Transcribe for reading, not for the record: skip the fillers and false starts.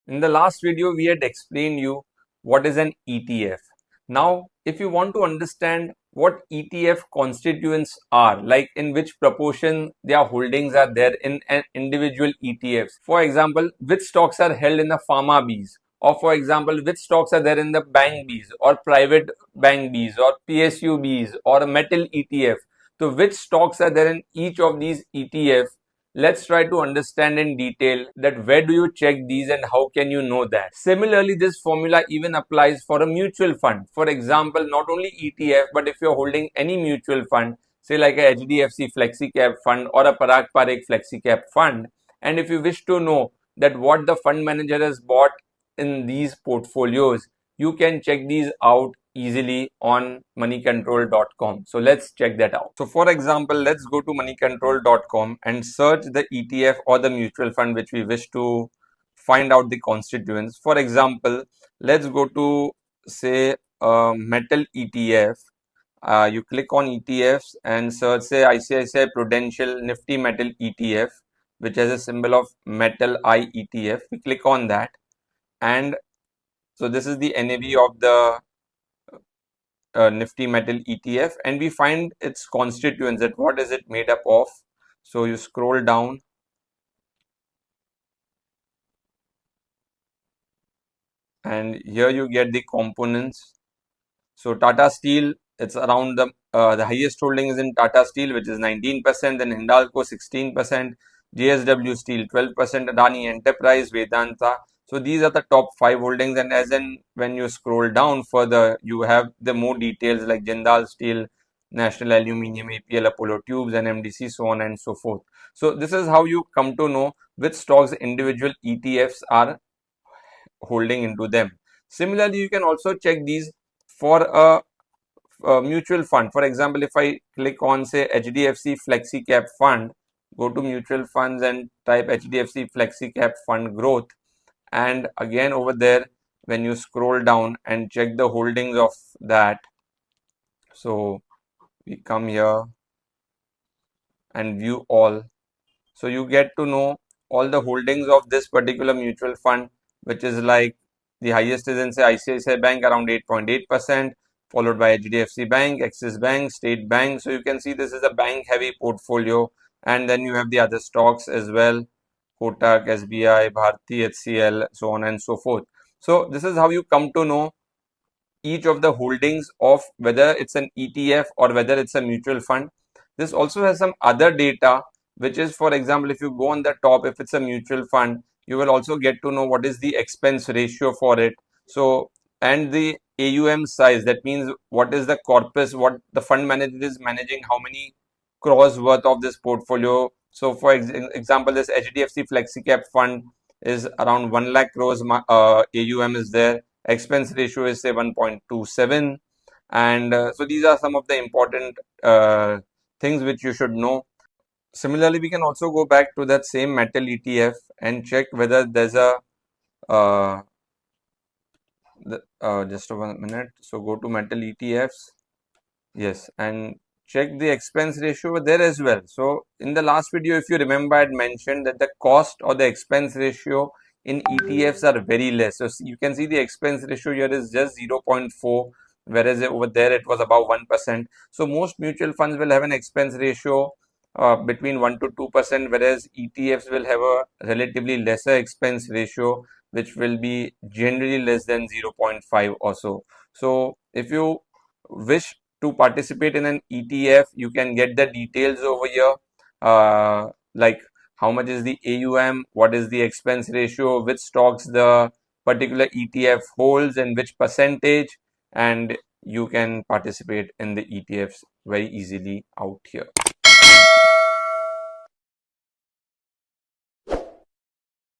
In the last video, we had explained you what is an ETF. Now, if you want to understand what ETF constituents are, like in which proportion their holdings are there in an individual ETFs. For example, which stocks are held in the pharma Bs, or for example, which stocks are there in the bank Bs or private bank Bs or PSU Bs or a metal ETF. So which stocks are there in each of these ETFs? Let's try to understand in detail that where do you check these and how can you know that. Similarly, this formula even applies for a mutual fund. For example, not only ETF, but if you're holding any mutual fund, say like a HDFC Flexi Cap fund or a Parag Parikh Flexi Cap fund, and if you wish to know that what the fund manager has bought in these portfolios, you can check these out easily on moneycontrol.com. So let's check that out. So for example, let's go to moneycontrol.com and search the ETF or the mutual fund which we wish to find out the constituents. For example, let's go to say metal ETF. You click on ETFs and search say ICICI Prudential Nifty Metal ETF, which has a symbol of metal I ETF. We click on that, and so this is the NAV of the Nifty Metal ETF, and we find its constituents, that what is it made up of. So you scroll down and here you get the components. So Tata Steel, it's around the highest holding is in Tata Steel, which is 19%, then Hindalco 16%, JSW Steel 12%, Adani Enterprise, Vedanta. So these are the top 5 holdings, and as in when you scroll down further, you have the more details like Jindal Steel, National Aluminium, APL, Apollo Tubes, and MDC, so on and so forth. So this is how you come to know which stocks individual ETFs are holding into them. Similarly, you can also check these for a mutual fund. For example, if I click on say HDFC Flexi Cap Fund, go to mutual funds and type HDFC Flexi Cap Fund Growth, and again over there when you scroll down and check the holdings of that, so we come here and view all. So you get to know all the holdings of this particular mutual fund, which is like the highest is in say ICICI Bank around 8.8%, followed by HDFC Bank, Axis Bank, State Bank. So you can see this is a bank heavy portfolio, and then you have the other stocks as well, Kotak, SBI, Bharti, HCL, so on and so forth. So this is how you come to know each of the holdings of whether it's an ETF or whether it's a mutual fund. This also has some other data, which is, for example, if you go on the top, if it's a mutual fund, you will also get to know what is the expense ratio for it. So, and the AUM size, that means what is the corpus, what the fund manager is managing, how many crores worth of this portfolio. So for example, this HDFC FlexiCap fund is around 1 lakh crores AUM is there. Expense ratio is say 1.27, and so these are some of the important things which you should know. Similarly, we can also go back to that same metal ETF and check whether there's a just 1 minute. So go to metal ETFs, yes, and check the expense ratio there as well. So in the last video, if you remember, I had mentioned that the cost or the expense ratio in ETFs are very less. So you can see the expense ratio here is just 0.4, whereas over there it was about 1%. So most mutual funds will have an expense ratio between 1 to 2%, whereas ETFs will have a relatively lesser expense ratio, which will be generally less than 0.5 or so. So if you wish to participate in an ETF, you can get the details over here, like how much is the AUM, what is the expense ratio, which stocks the particular ETF holds and which percentage, and you can participate in the ETFs very easily out here.